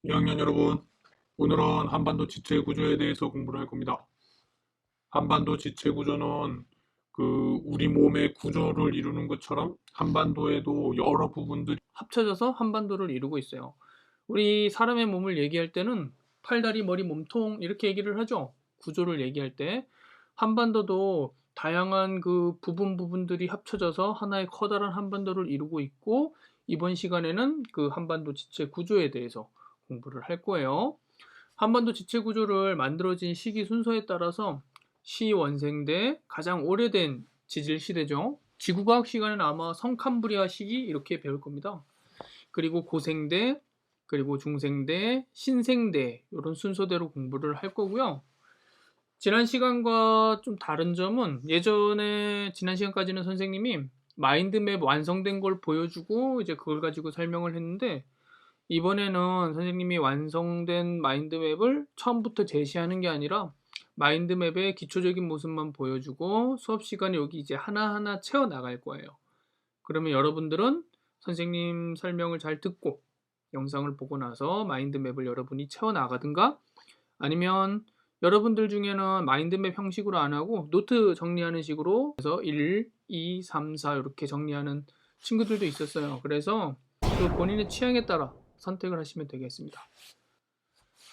2학년 여러분, 오늘은 한반도 지체 구조에 대해서 공부를 할 겁니다. 한반도 지체 구조는 우리 몸의 구조를 이루는 것처럼 한반도에도 여러 부분들이 합쳐져서 한반도를 이루고 있어요. 우리 사람의 몸을 얘기할 때는 팔다리, 머리, 몸통 이렇게 얘기를 하죠. 구조를 얘기할 때 한반도도 다양한 그 부분들이 합쳐져서 하나의 커다란 한반도를 이루고 있고, 이번 시간에는 그 한반도 지체 구조에 대해서 공부를 할 거예요. 한반도 지체 구조를 만들어진 시기 순서에 따라서 시원생대, 가장 오래된 지질 시대죠. 지구과학 시간에는 아마 성캄브리아 시기 이렇게 배울 겁니다. 그리고 고생대, 그리고 중생대, 신생대 이런 순서대로 공부를 할 거고요. 지난 시간과 좀 다른 점은, 예전에 지난 시간까지는 선생님이 마인드맵 완성된 걸 보여주고 이제 그걸 가지고 설명을 했는데, 이번에는 선생님이 완성된 마인드맵을 처음부터 제시하는 게 아니라 마인드맵의 기초적인 모습만 보여주고 수업 시간에 여기 이제 하나하나 채워 나갈 거예요. 그러면 여러분들은 선생님 설명을 잘 듣고 영상을 보고 나서 마인드맵을 여러분이 채워 나가든가, 아니면 여러분들 중에는 마인드맵 형식으로 안 하고 노트 정리하는 식으로 해서 1, 2, 3, 4 이렇게 정리하는 친구들도 있었어요. 그래서 그 본인의 취향에 따라 선택을 하시면 되겠습니다.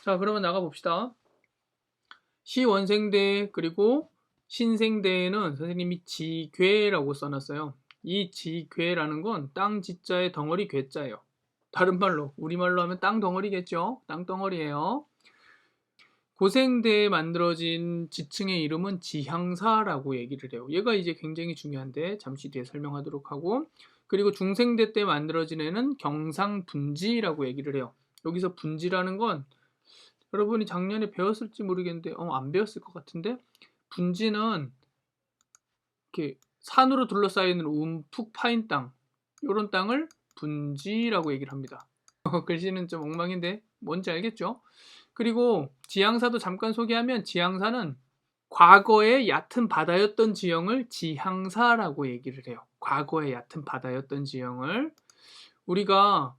자, 그러면 나가 봅시다. 시원생대 그리고 신생대에는 선생님이 지괴라고 써놨어요. 이 지괴라는 건 땅 지자의 덩어리 괴자예요. 다른 말로, 우리말로 하면 땅 덩어리겠죠. 땅 덩어리예요. 고생대에 만들어진 지층의 이름은 지향사라고 얘기를 해요. 얘가 이제 굉장히 중요한데 잠시 뒤에 설명하도록 하고, 그리고 중생대 때 만들어진 애는 경상분지라고 얘기를 해요. 여기서 분지라는 건 여러분이 작년에 배웠을지 모르겠는데 안 배웠을 것 같은데, 분지는 이렇게 산으로 둘러싸여 있는 움푹 파인 땅, 이런 땅을 분지라고 얘기를 합니다. 글씨는 좀 엉망인데 뭔지 알겠죠? 그리고 지향사도 잠깐 소개하면, 지향사는 과거에 얕은 바다였던 지형을 지향사라고 얘기를 해요. 과거에 얕은 바다였던 지형을 우리가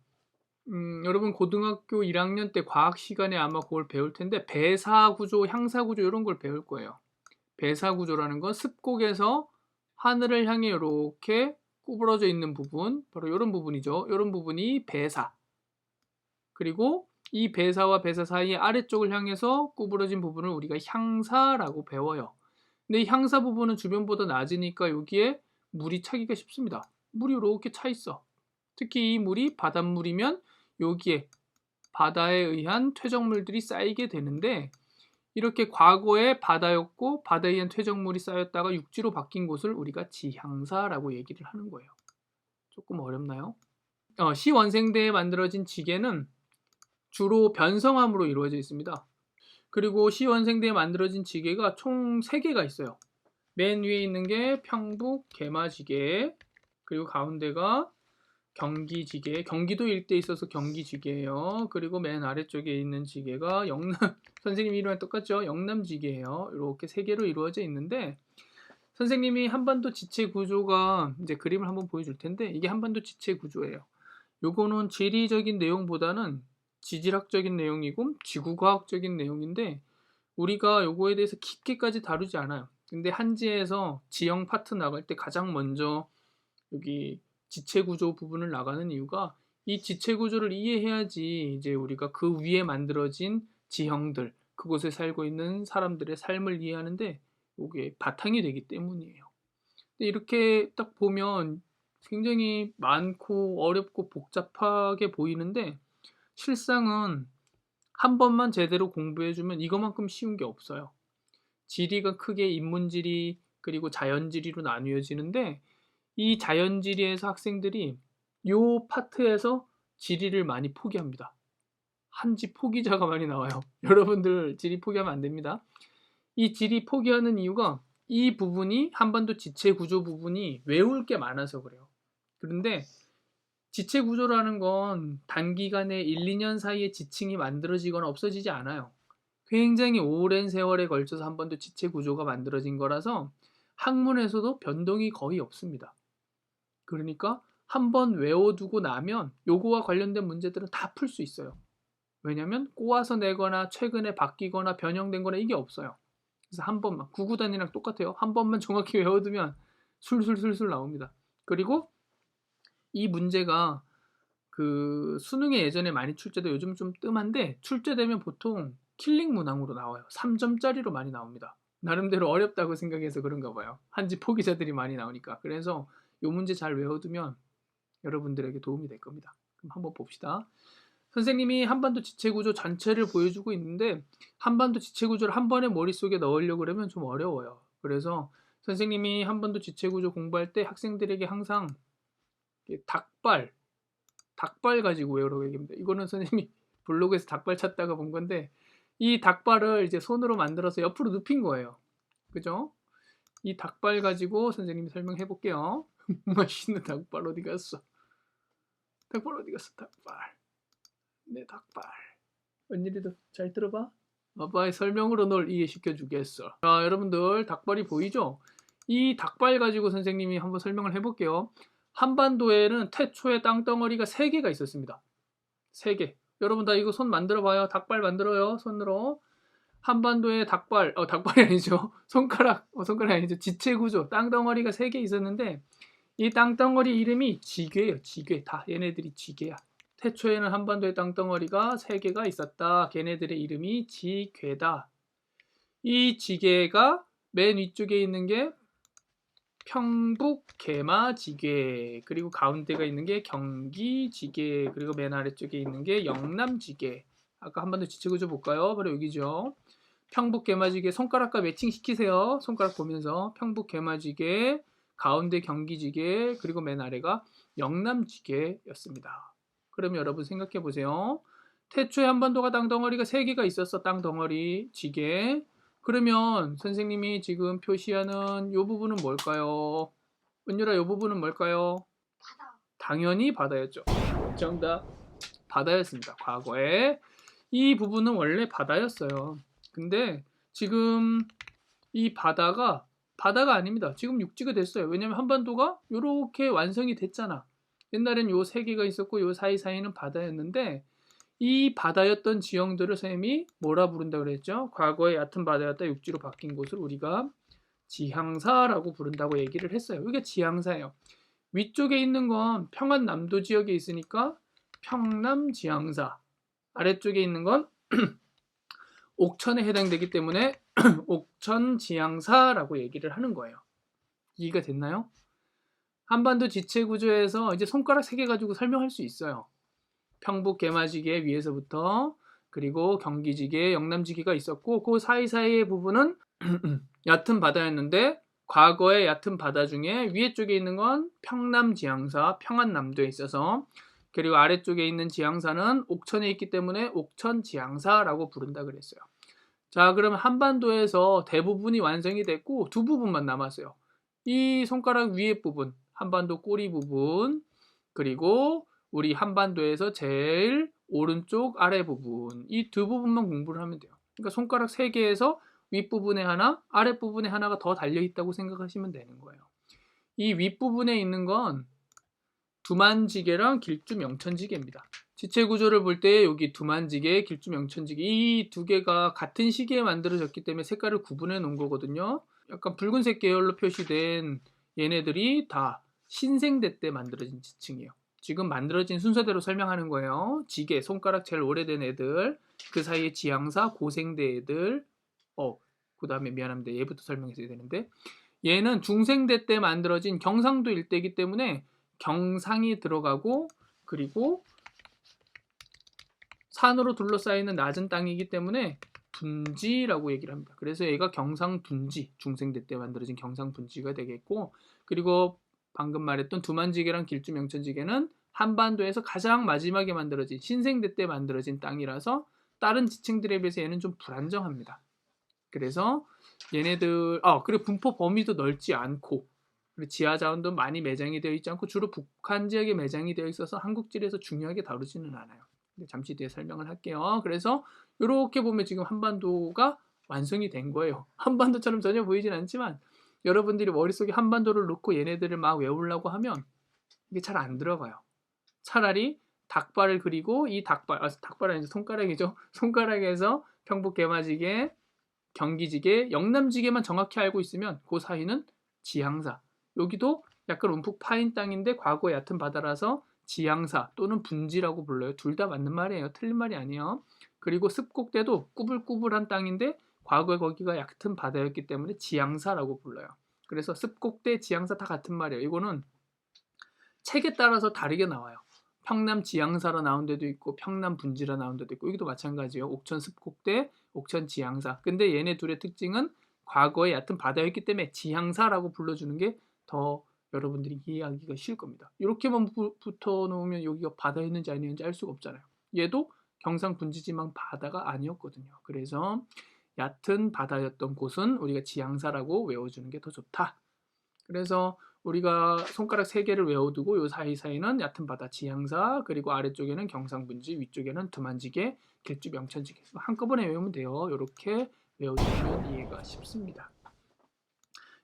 여러분 고등학교 1학년 때 과학 시간에 아마 그걸 배울 텐데, 배사구조, 향사구조 이런 걸 배울 거예요. 배사구조라는 건 습곡에서 하늘을 향해 이렇게 구부러져 있는 부분, 바로 이런 부분이죠. 이런 부분이 배사. 그리고 이 배사와 배사 사이의 아래쪽을 향해서 구부러진 부분을 우리가 향사라고 배워요. 근데 이 향사 부분은 주변보다 낮으니까 여기에 물이 차기가 쉽습니다. 물이 이렇게 차 있어. 특히 이 물이 바닷물이면 여기에 바다에 의한 퇴적물들이 쌓이게 되는데, 이렇게 과거에 바다였고 바다에 의한 퇴적물이 쌓였다가 육지로 바뀐 곳을 우리가 지향사라고 얘기를 하는 거예요. 조금 어렵나요? 시원생대에 만들어진 지게는 주로 변성암으로 이루어져 있습니다. 그리고 시원생대에 만들어진 지게가 총 3개가 있어요. 맨 위에 있는 게 평북 개마지게, 그리고 가운데가 경기지게, 경기도 일대에 있어서 경기지게예요. 그리고 맨 아래쪽에 있는 지게가 영남, 선생님 이름랑 똑같죠? 영남지게예요. 이렇게 3개로 이루어져 있는데, 선생님이 한반도 지체 구조가 이제 그림을 한번 보여줄 텐데, 이게 한반도 지체 구조예요. 요거는 지리적인 내용보다는 지질학적인 내용이고 지구과학적인 내용인데, 우리가 요거에 대해서 깊게까지 다루지 않아요. 근데 한지에서 지형 파트 나갈 때 가장 먼저 여기 지체구조 부분을 나가는 이유가, 이 지체구조를 이해해야지 이제 우리가 그 위에 만들어진 지형들, 그곳에 살고 있는 사람들의 삶을 이해하는데 이게 바탕이 되기 때문이에요. 근데 이렇게 딱 보면 굉장히 많고 어렵고 복잡하게 보이는데, 실상은 한 번만 제대로 공부해주면 이거만큼 쉬운 게 없어요. 지리가 크게 인문지리 그리고 자연지리로 나뉘어지는데, 이 자연지리에서 학생들이 요 파트에서 지리를 많이 포기합니다. 한지 포기자가 많이 나와요. 여러분들 지리 포기하면 안 됩니다. 이 지리 포기하는 이유가, 이 부분이 한반도 지체 구조 부분이 외울 게 많아서 그래요. 그런데 지체 구조라는 건 단기간에 1, 2년 사이에 지층이 만들어지거나 없어지지 않아요. 굉장히 오랜 세월에 걸쳐서 한반도 지체 구조가 만들어진 거라서 학문에서도 변동이 거의 없습니다. 그러니까 한번 외워두고 나면 요거와 관련된 문제들은 다 풀 수 있어요. 왜냐면 꼬아서 내거나 최근에 바뀌거나 변형된 거나 이게 없어요. 그래서 한 번만 구구단이랑 똑같아요. 한 번만 정확히 외워두면 술술술술 나옵니다. 그리고 이 문제가 그 수능에 예전에 많이 출제돼 요즘 좀 뜸한데 출제되면 보통 킬링 문항으로 나와요. 3점짜리로 많이 나옵니다. 나름대로 어렵다고 생각해서 그런가 봐요. 한지 포기자들이 많이 나오니까. 그래서 이 문제 잘 외워두면 여러분들에게 도움이 될 겁니다. 그럼 한번 봅시다. 선생님이 한반도 지체구조 전체를 보여주고 있는데 한반도 지체구조를 한 번에 머릿속에 넣으려고 그러면 좀 어려워요. 그래서 선생님이 한반도 지체구조 공부할 때 학생들에게 항상 닭발 가지고 외우라고 얘기합니다. 이거는 선생님이 블로그에서 닭발 찾다가 본 건데 이 닭발을 이제 손으로 만들어서 옆으로 눕힌 거예요. 그죠? 이 닭발 가지고 선생님이 설명해 볼게요. 맛있는 닭발 어디 갔어? 닭발 어디 갔어? 닭발. 네, 닭발. 웬일이도 잘 들어봐. 아빠의 설명으로 널 이해시켜 주겠어. 자, 여러분들 닭발이 보이죠? 이 닭발 가지고 선생님이 한번 설명을 해볼게요. 한반도에는 태초에 땅덩어리가 3개가 있었습니다. 3개. 여러분 다 이거 손 만들어봐요. 닭발 만들어요. 손으로. 한반도에 닭발, 닭발이 아니죠. 손가락이 아니죠. 지체구조. 땅덩어리가 3개 있었는데 이 땅덩어리 이름이 지괴예요. 지괴. 다 얘네들이 지괴야. 태초에는 한반도에 땅덩어리가 3개가 있었다. 걔네들의 이름이 지괴다. 이 지괴가 맨 위쪽에 있는 게 평북계마지괴, 그리고 가운데가 있는 게 경기지괴, 그리고 맨 아래쪽에 있는 게 영남지괴. 아까 한반도 지체구조 볼까요? 바로 여기죠. 평북계마지괴 손가락과 매칭 시키세요. 손가락 보면서 평북계마지괴, 가운데 경기지괴, 그리고 맨 아래가 영남지괴였습니다. 그러면 여러분 생각해 보세요. 태초에 한반도가 땅덩어리가 3개가 있었어. 땅덩어리, 지괴. 그러면 선생님이 지금 표시하는 이 부분은 뭘까요? 은유라, 이 부분은 뭘까요? 바다. 당연히 바다였죠. 정답. 바다였습니다. 과거에 이 부분은 원래 바다였어요. 근데 지금 이 바다가 아닙니다. 지금 육지가 됐어요. 왜냐면 한반도가 이렇게 완성이 됐잖아. 옛날엔 요 3개가 있었고 요 사이사이는 바다였는데 이 바다였던 지형들을 선생님이 뭐라 부른다 그랬죠? 과거에 얕은 바다였다 육지로 바뀐 곳을 우리가 지향사라고 부른다고 얘기를 했어요. 이게 지향사예요. 위쪽에 있는 건 평안남도 지역에 있으니까 평남지향사, 아래쪽에 있는 건 옥천에 해당되기 때문에 옥천지향사라고 얘기를 하는 거예요. 이해가 됐나요? 한반도 지체구조에서 이제 손가락 3개 가지고 설명할 수 있어요. 평북계마지계 위에서부터, 그리고 경기지계, 영남지계가 있었고 그 사이사이의 부분은 얕은 바다였는데 과거의 얕은 바다 중에 위에 쪽에 있는 건 평남지향사, 평안남도에 있어서, 그리고 아래쪽에 있는 지향사는 옥천에 있기 때문에 옥천지향사라고 부른다 그랬어요. 자, 그럼 한반도에서 대부분이 완성이 됐고 2부분만 남았어요. 이 손가락 위에 부분, 한반도 꼬리 부분, 그리고 우리 한반도에서 제일 오른쪽 아래 부분, 이 2부분만 공부를 하면 돼요. 그러니까 손가락 3개에서 윗부분에 하나, 아랫부분에 하나가 더 달려있다고 생각하시면 되는 거예요. 이 윗부분에 있는 건 두만지계랑 길주명천지계입니다. 지체구조를 볼 때 여기 두만지계, 길주명천지계 이 2개가 같은 시기에 만들어졌기 때문에 색깔을 구분해 놓은 거거든요. 약간 붉은색 계열로 표시된 얘네들이 다 신생대 때 만들어진 지층이에요. 지금 만들어진 순서대로 설명하는 거예요. 지계, 손가락 제일 오래된 애들, 그 사이에 지향사, 고생대 애들, 그 다음에 미안합니다. 얘부터 설명했어야 되는데, 얘는 중생대 때 만들어진 경상도 일대이기 때문에 경상이 들어가고, 그리고 산으로 둘러싸이는 낮은 땅이기 때문에 둔지라고 얘기를 합니다. 그래서 얘가 경상둔지, 중생대 때 만들어진 경상둔지가 되겠고, 그리고 방금 말했던 두만지계랑 길주명천지계는 한반도에서 가장 마지막에 만들어진 신생대 때 만들어진 땅이라서 다른 지층들에 비해서 얘는 좀 불안정합니다. 그래서 얘네들 그리고 분포 범위도 넓지 않고 지하 자원도 많이 매장이 되어 있지 않고 주로 북한 지역에 매장이 되어 있어서 한국지리에서 중요하게 다루지는 않아요. 잠시 뒤에 설명을 할게요. 그래서 이렇게 보면 지금 한반도가 완성이 된 거예요. 한반도처럼 전혀 보이진 않지만 여러분들이 머릿속에 한반도를 놓고 얘네들을 막 외우려고 하면 이게 잘 안 들어가요. 차라리 닭발을 그리고 이 닭발은 이제 손가락이죠. 손가락에서 평북 개마지개, 경기지개, 영남지개만 정확히 알고 있으면 그 사이는 지향사. 여기도 약간 움푹 파인 땅인데 과거에 얕은 바다라서 지향사 또는 분지라고 불러요. 둘 다 맞는 말이에요. 틀린 말이 아니에요. 그리고 습곡대도 꾸불꾸불한 땅인데 과거에 거기가 얕은 바다였기 때문에 지향사라고 불러요. 그래서 습곡대, 지향사 다 같은 말이에요. 이거는 책에 따라서 다르게 나와요. 평남 지향사로 나온 데도 있고 평남 분지로 나온 데도 있고 여기도 마찬가지예요. 옥천 습곡대, 옥천 지향사. 근데 얘네 둘의 특징은 과거에 얕은 바다였기 때문에 지향사라고 불러주는 게 더 여러분들이 이해하기가 쉬울 겁니다. 이렇게만 붙어 놓으면 여기가 바다였는지 아니었는지 알 수가 없잖아요. 얘도 경상 분지지만 바다가 아니었거든요. 그래서 얕은 바다였던 곳은 우리가 지향사라고 외워주는 게 더 좋다. 그래서 우리가 손가락 3개를 외워두고 요 사이사이는 얕은 바다 지향사, 그리고 아래쪽에는 경상분지, 위쪽에는 두만지개, 길주 명천지개. 한꺼번에 외우면 돼요. 이렇게 외워주시면 이해가 쉽습니다.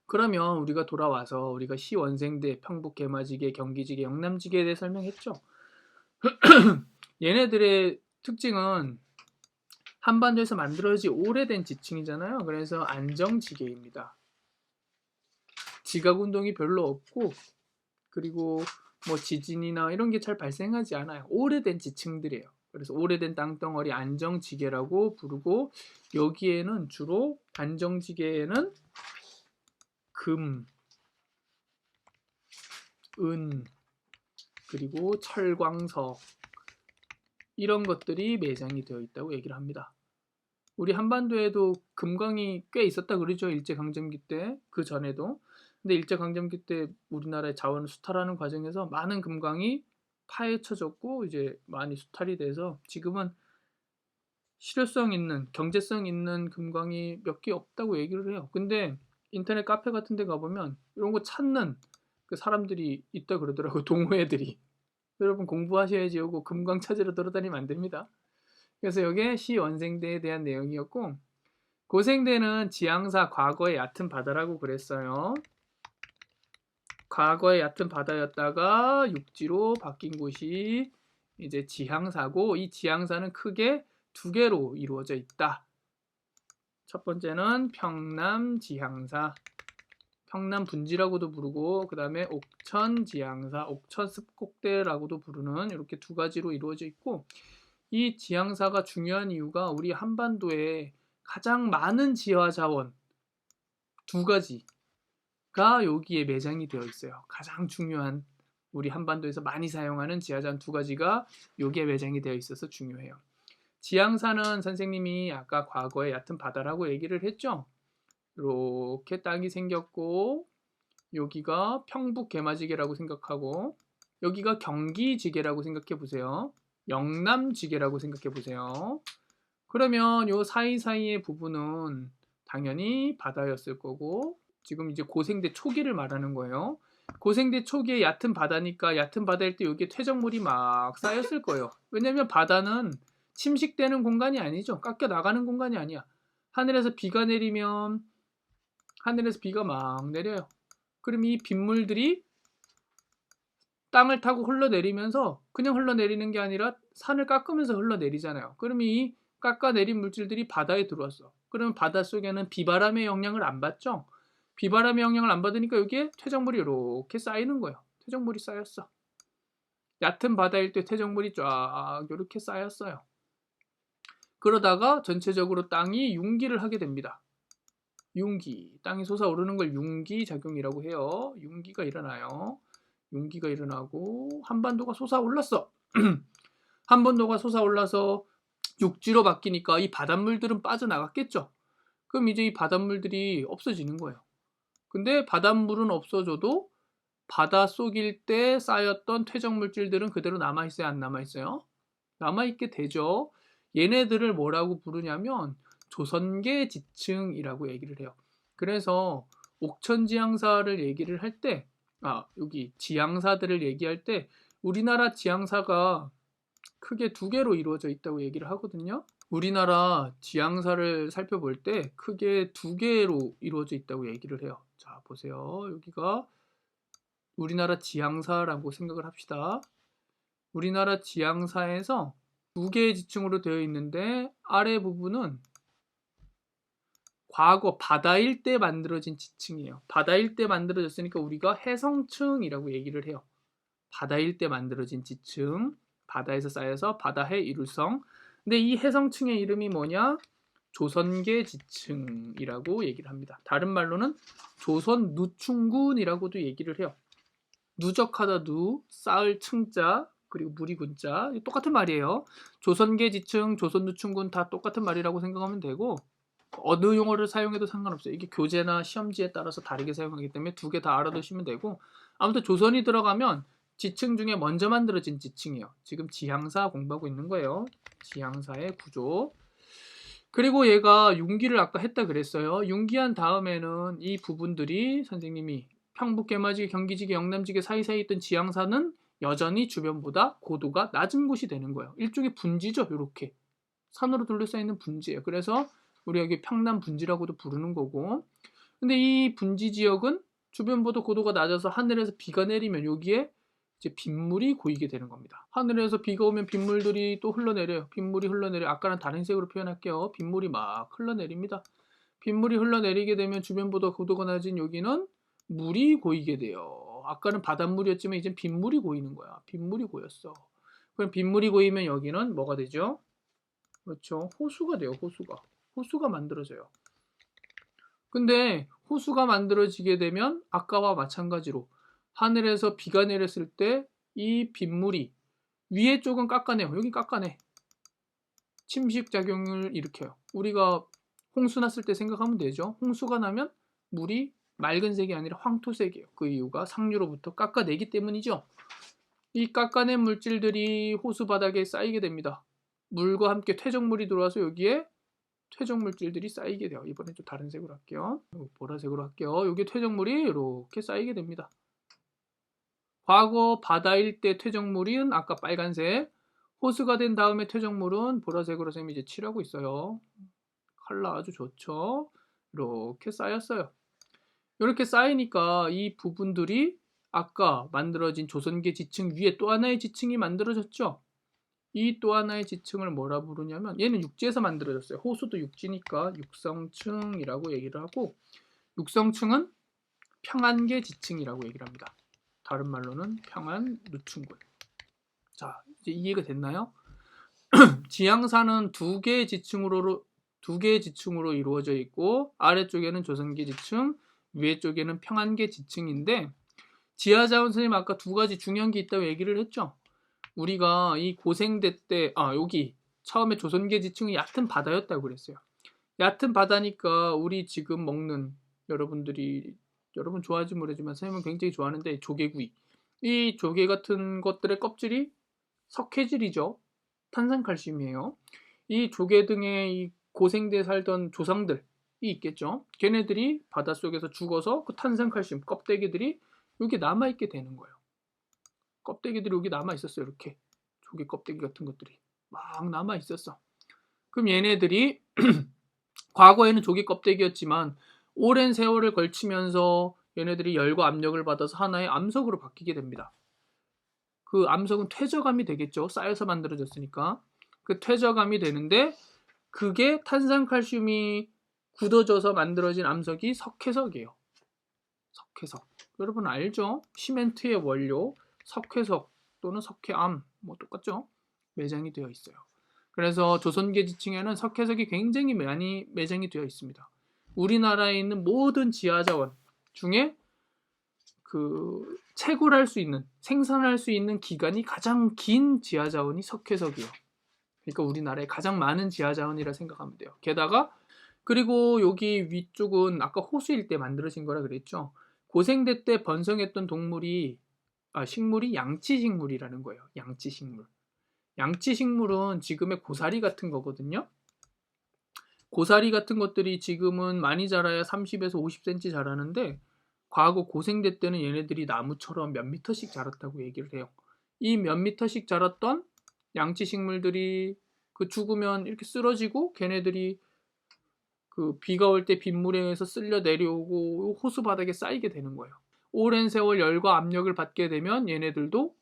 그러면 우리가 돌아와서 우리가 시원생대, 평북 개마지개, 경기지개, 영남지개에 대해 설명했죠. 얘네들의 특징은 한반도에서 만들어진 오래된 지층이잖아요. 그래서 안정지개입니다. 지각 운동이 별로 없고, 그리고 뭐 지진이나 이런 게 잘 발생하지 않아요. 오래된 지층들이에요. 그래서 오래된 땅덩어리 안정지개라고 부르고, 여기에는 주로 안정지개에는 금, 은, 그리고 철광석 이런 것들이 매장이 되어 있다고 얘기를 합니다. 우리 한반도에도 금광이 꽤 있었다 그러죠. 일제강점기 때, 그 전에도. 근데 일제강점기 때 우리나라의 자원을 수탈하는 과정에서 많은 금광이 파헤쳐졌고 이제 많이 수탈이 돼서 지금은 실효성 있는, 경제성 있는 금광이 몇 개 없다고 얘기를 해요. 근데 인터넷 카페 같은 데 가보면 이런 거 찾는 그 사람들이 있다 그러더라고요. 동호회들이. 여러분 공부하셔야지 요거 금광 찾으러 돌아다니면 안 됩니다. 그래서 이게 시원생대에 대한 내용이었고, 고생대는 지향사, 과거의 얕은 바다라고 그랬어요. 과거의 얕은 바다였다가 육지로 바뀐 곳이 이제 지향사고, 이 지향사는 크게 2개로 이루어져 있다. 첫 번째는 평남 지향사, 평남 분지라고도 부르고, 그 다음에 옥천 지향사, 옥천 습곡대라고도 부르는 이렇게 2가지로 이루어져 있고, 이 지향사가 중요한 이유가 우리 한반도에 가장 많은 지하 자원 2가지가 여기에 매장이 되어 있어요. 가장 중요한, 우리 한반도에서 많이 사용하는 지하 자원 2가지가 여기에 매장이 되어 있어서 중요해요. 지향사는 선생님이 아까 과거에 얕은 바다라고 얘기를 했죠. 이렇게 땅이 생겼고, 여기가 평북 개마지개라고 생각하고, 여기가 경기지개라고 생각해 보세요. 영남지개라고 생각해 보세요. 그러면 요 사이사이의 부분은 당연히 바다였을 거고, 지금 이제 고생대 초기를 말하는 거예요. 고생대 초기에 얕은 바다니까 얕은 바다일 때 여기에 퇴적물이 막 쌓였을 거예요. 왜냐면 바다는 침식되는 공간이 아니죠. 깎여 나가는 공간이 아니야. 하늘에서 비가 내리면 하늘에서 비가 막 내려요. 그럼 이 빗물들이 땅을 타고 흘러내리면서 그냥 흘러내리는 게 아니라 산을 깎으면서 흘러내리잖아요. 그럼 이 깎아내린 물질들이 바다에 들어왔어. 그러면 바닷속에는 비바람의 영향을 안 받죠? 비바람의 영향을 안 받으니까 여기에 퇴적물이 이렇게 쌓이는 거예요. 퇴적물이 쌓였어. 얕은 바다일 때 퇴적물이 쫙 이렇게 쌓였어요. 그러다가 전체적으로 땅이 융기를 하게 됩니다. 융기, 땅이 솟아오르는 걸 융기작용이라고 해요. 융기가 일어나요. 융기가 일어나고 한반도가 솟아올랐어. 한반도가 솟아올라서 육지로 바뀌니까 이 바닷물들은 빠져나갔겠죠. 그럼 이제 이 바닷물들이 없어지는 거예요. 근데 바닷물은 없어져도 바닷속일 때 쌓였던 퇴적물질들은 그대로 남아있어요? 안 남아있어요? 남아있게 되죠. 얘네들을 뭐라고 부르냐면 조선계 지층이라고 얘기를 해요. 그래서 옥천지향사를 얘기를 할 때, 여기 지향사들을 얘기할 때 우리나라 지향사가 크게 2개로 이루어져 있다고 얘기를 하거든요. 우리나라 지향사를 살펴볼 때 크게 2개로 이루어져 있다고 얘기를 해요. 자, 보세요. 여기가 우리나라 지향사라고 생각을 합시다. 우리나라 지향사에서 두 개의 지층으로 되어 있는데 아래 부분은 과거 바다일 때 만들어진 지층이에요. 바다일 때 만들어졌으니까 우리가 해성층이라고 얘기를 해요. 바다일 때 만들어진 지층, 바다에서 쌓여서 바다해 이룰성. 근데 이 해성층의 이름이 뭐냐? 조선계 지층이라고 얘기를 합니다. 다른 말로는 조선 누충군이라고도 얘기를 해요. 누적하다 누, 쌓을 층자, 그리고 무리 군자. 똑같은 말이에요. 조선계 지층, 조선 누충군 다 똑같은 말이라고 생각하면 되고 어느 용어를 사용해도 상관없어요. 이게 교재나 시험지에 따라서 다르게 사용하기 때문에 두 개 다 알아두시면 되고 아무튼 조선이 들어가면 지층 중에 먼저 만들어진 지층이에요. 지금 지향사 공부하고 있는 거예요. 지향사의 구조. 그리고 얘가 융기를 아까 했다 그랬어요. 융기한 다음에는 이 부분들이 선생님이 평북, 개마지개, 경기지개, 영남지개 사이사이에 있던 지향사는 여전히 주변보다 고도가 낮은 곳이 되는 거예요. 일종의 분지죠. 이렇게 산으로 둘러싸여 있는 분지예요. 그래서 우리가 여기 평남 분지라고도 부르는 거고 근데 이 분지 지역은 주변보다 고도가 낮아서 하늘에서 비가 내리면 여기에 이제 빗물이 고이게 되는 겁니다. 하늘에서 비가 오면 빗물들이 또 흘러내려요. 빗물이 흘러내려. 아까는 다른 색으로 표현할게요. 빗물이 막 흘러내립니다. 빗물이 흘러내리게 되면 주변보다 고도가 낮은 여기는 물이 고이게 돼요. 아까는 바닷물이었지만 이제 빗물이 고이는 거야. 빗물이 고였어. 그럼 빗물이 고이면 여기는 뭐가 되죠? 그렇죠. 호수가 돼요. 호수가 만들어져요. 근데 호수가 만들어지게 되면 아까와 마찬가지로 하늘에서 비가 내렸을 때 이 빗물이 위에 쪽은 깎아내요. 여기 깎아내. 침식작용을 일으켜요. 우리가 홍수 났을 때 생각하면 되죠. 홍수가 나면 물이 맑은색이 아니라 황토색이에요. 그 이유가 상류로부터 깎아내기 때문이죠. 이 깎아낸 물질들이 호수 바닥에 쌓이게 됩니다. 물과 함께 퇴적물이 들어와서 여기에 퇴적 물질들이 쌓이게 돼요. 이번엔 좀 다른 색으로 할게요. 보라색으로 할게요. 여기 퇴적물이 이렇게 쌓이게 됩니다. 과거 바다일 때 퇴적물은 아까 빨간색, 호수가 된 다음에 퇴적물은 보라색으로 선생님이 이제 칠하고 있어요. 컬러 아주 좋죠. 이렇게 쌓였어요. 이렇게 쌓이니까 이 부분들이 아까 만들어진 조선계 지층 위에 또 하나의 지층이 만들어졌죠. 이 또 하나의 지층을 뭐라 부르냐면 얘는 육지에서 만들어졌어요. 호수도 육지니까 육성층이라고 얘기를 하고 육성층은 평안계 지층이라고 얘기를 합니다. 다른 말로는 평안 누충군. 자, 이제 이해가 됐나요? 지향사는 두 개의 지층으로 이루어져 있고 아래쪽에는 조선계 지층, 위에 쪽에는 평안계 지층인데 지하자원 선생님 아까 두 가지 중요한 게 있다고 얘기를 했죠. 우리가 이 고생대 때 여기 처음에 조선계 지층이 얕은 바다였다고 그랬어요. 얕은 바다니까 우리 지금 먹는 여러분 좋아하지 모르지만 선생님은 굉장히 좋아하는데 조개구이 이 조개 같은 것들의 껍질이 석회질이죠. 탄산칼슘이에요. 이 조개 등의 이 고생대에 살던 조상들이 있겠죠. 걔네들이 바닷속에서 죽어서 그 탄산칼슘 껍데기들이 여기 남아있게 되는 거예요. 껍데기들이 여기 남아있었어요. 이렇게 조개 껍데기 같은 것들이 막 남아있었어. 그럼 얘네들이 과거에는 조개 껍데기였지만 오랜 세월을 걸치면서 얘네들이 열과 압력을 받아서 하나의 암석으로 바뀌게 됩니다. 그 암석은 퇴적암이 되겠죠. 쌓여서 만들어졌으니까. 그 퇴적암이 되는데 그게 탄산칼슘이 굳어져서 만들어진 암석이 석회석이에요. 석회석. 여러분 알죠? 시멘트의 원료 석회석 또는 석회암 뭐 똑같죠? 매장이 되어 있어요. 그래서 조선계 지층에는 석회석이 굉장히 많이 매장이 되어 있습니다. 우리나라에 있는 모든 지하자원 중에 그 채굴할 수 있는 생산할 수 있는 기간이 가장 긴 지하자원이 석회석이에요. 그러니까 우리나라에 가장 많은 지하자원이라 생각하면 돼요. 게다가 그리고 여기 위쪽은 아까 호수일 때 만들어진 거라 그랬죠. 고생대 때 번성했던 식물이 양치식물이라는 거예요. 양치식물. 양치식물은 지금의 고사리 같은 거거든요. 고사리 같은 것들이 지금은 많이 자라야 30에서 50cm 자라는데 과거 고생대 때는 얘네들이 나무처럼 몇 미터씩 자랐다고 얘기를 해요. 이 몇 미터씩 자랐던 양치식물들이 그 죽으면 이렇게 쓰러지고 걔네들이 그 비가 올 때 빗물에 의해서 쓸려 내려오고 호수 바닥에 쌓이게 되는 거예요. 오랜 세월 열과 압력을 받게 되면 얘네들도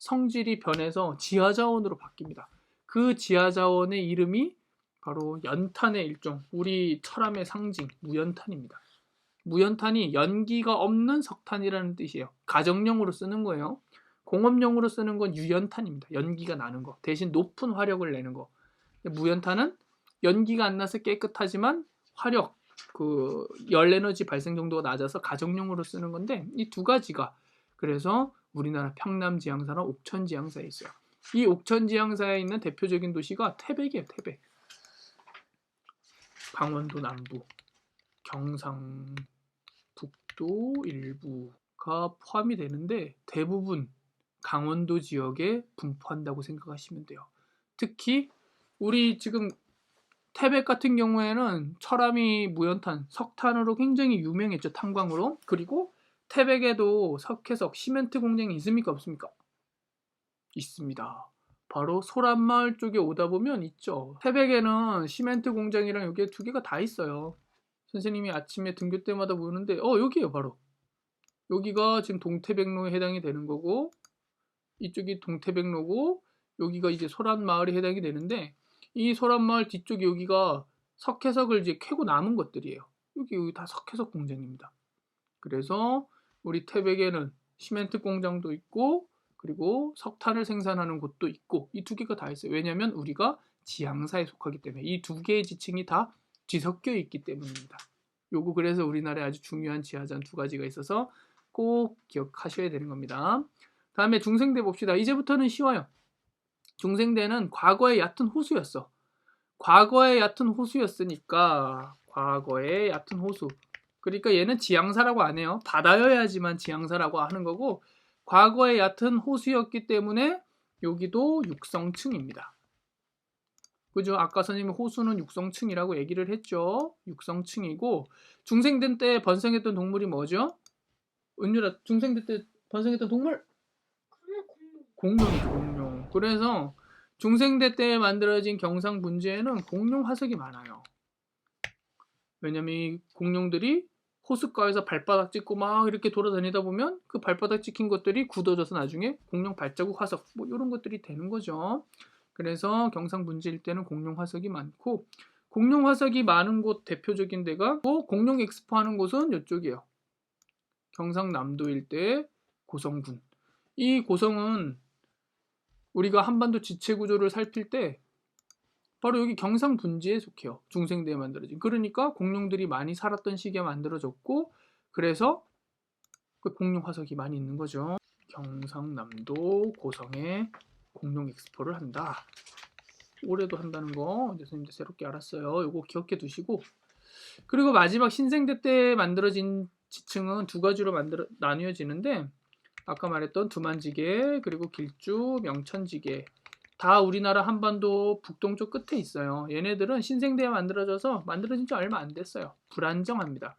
성질이 변해서 지하자원으로 바뀝니다. 그 지하자원의 이름이 바로 연탄의 일종, 우리 철암의 상징 무연탄입니다. 무연탄이 연기가 없는 석탄이라는 뜻이에요. 가정용으로 쓰는 거예요. 공업용으로 쓰는 건 유연탄입니다. 연기가 나는 거. 대신 높은 화력을 내는 거. 무연탄은 연기가 안 나서 깨끗하지만 화력, 열 에너지 발생 정도가 낮아서 가정용으로 쓰는 건데, 이 두 가지가 그래서 우리나라 평남 지향사랑 옥천 지향사에 있어요. 이 옥천 지향사에 있는 대표적인 도시가 태백이에요. 태백. 강원도 남부, 경상북도 일부가 포함이 되는데 대부분 강원도 지역에 분포한다고 생각하시면 돼요. 특히 우리 지금 태백 같은 경우에는 철암이 무연탄, 석탄으로 굉장히 유명했죠. 탄광으로. 그리고 태백에도 석회석, 시멘트 공장이 있습니까? 없습니까? 있습니다. 바로 소란마을 쪽에 오다 보면 있죠. 태백에는 시멘트 공장이랑 여기 두 개가 다 있어요. 선생님이 아침에 등교 때마다 보는데 여기에요. 바로 여기가 지금 동태백로에 해당이 되는 거고, 이쪽이 동태백로고, 여기가 이제 소란마을에 해당이 되는데, 이 소란마을 뒤쪽에 여기가 석회석을 이제 캐고 남은 것들이에요. 여기 다 석회석 공장입니다. 그래서 우리 태백에는 시멘트 공장도 있고, 그리고 석탄을 생산하는 곳도 있고, 이 두 개가 다 있어요. 왜냐하면 우리가 지향사에 속하기 때문에 이 두 개의 지층이 다 뒤섞여 있기 때문입니다. 요거 그래서 우리나라에 아주 중요한 지하자원 두 가지가 있어서 꼭 기억하셔야 되는 겁니다. 다음에 중생대 봅시다. 이제부터는 쉬워요. 중생대는 과거의 얕은 호수였어. 과거의 얕은 호수였으니까 과거의 얕은 호수. 그러니까 얘는 지향사라고 안 해요. 바다여야지만 지향사라고 하는 거고, 과거의 얕은 호수였기 때문에 여기도 육성층입니다. 그죠? 아까 선생님이 호수는 육성층이라고 얘기를 했죠. 육성층이고, 중생대 때 번성했던 동물이 뭐죠? 은유라, 중생대 때 번성했던 동물? 공룡이죠, 공룡. 그래서 중생대 때 만들어진 경상분지에는 공룡 화석이 많아요. 왜냐면 이 공룡들이 호숫가에서 발바닥 찍고 막 이렇게 돌아다니다 보면 그 발바닥 찍힌 것들이 굳어져서 나중에 공룡 발자국 화석 뭐 이런 것들이 되는 거죠. 그래서 경상분지일 때는 공룡 화석이 많고, 공룡 화석이 많은 곳 대표적인 데가 공룡 엑스포 하는 곳은 이쪽이에요. 경상남도 일대 고성군. 이 고성은 우리가 한반도 지체 구조를 살필 때 바로 여기 경상분지에 속해요. 중생대에 만들어진. 그러니까 공룡들이 많이 살았던 시기에 만들어졌고, 그래서 그 공룡 화석이 많이 있는 거죠. 경상남도 고성에 공룡 엑스포를 한다. 올해도 한다는 거 선생님도 새롭게 알았어요. 이거 기억해 두시고, 그리고 마지막 신생대 때 만들어진 지층은 두 가지로 나뉘어지는데, 아까 말했던 두만지게, 그리고 길주, 명천지게, 다 우리나라 한반도 북동쪽 끝에 있어요. 얘네들은 신생대에 만들어진 지 얼마 안 됐어요. 불안정합니다.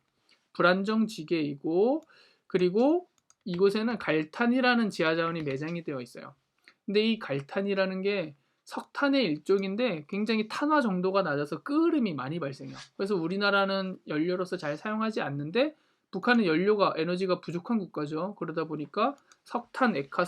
불안정지게이고, 그리고 이곳에는 갈탄이라는 지하자원이 매장이 되어 있어요. 근데 이 갈탄이라는 게 석탄의 일종인데 굉장히 탄화 정도가 낮아서 끄름이 많이 발생해요. 그래서 우리나라는 연료로서 잘 사용하지 않는데, 북한은 에너지가 부족한 국가죠. 그러다 보니까 석탄 액화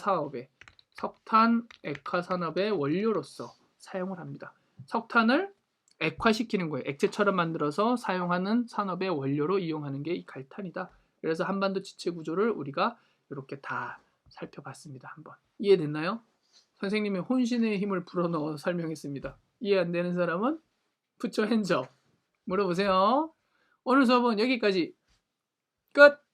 산업의 원료로서 사용을 합니다. 석탄을 액화시키는 거예요. 액체처럼 만들어서 사용하는 산업의 원료로 이용하는 게 이 갈탄이다. 그래서 한반도 지체 구조를 우리가 이렇게 다 살펴봤습니다. 한번 이해됐나요? 선생님의 혼신의 힘을 불어넣어 설명했습니다. 이해 안 되는 사람은 put your hands up 물어보세요. 오늘 수업은 여기까지 끝!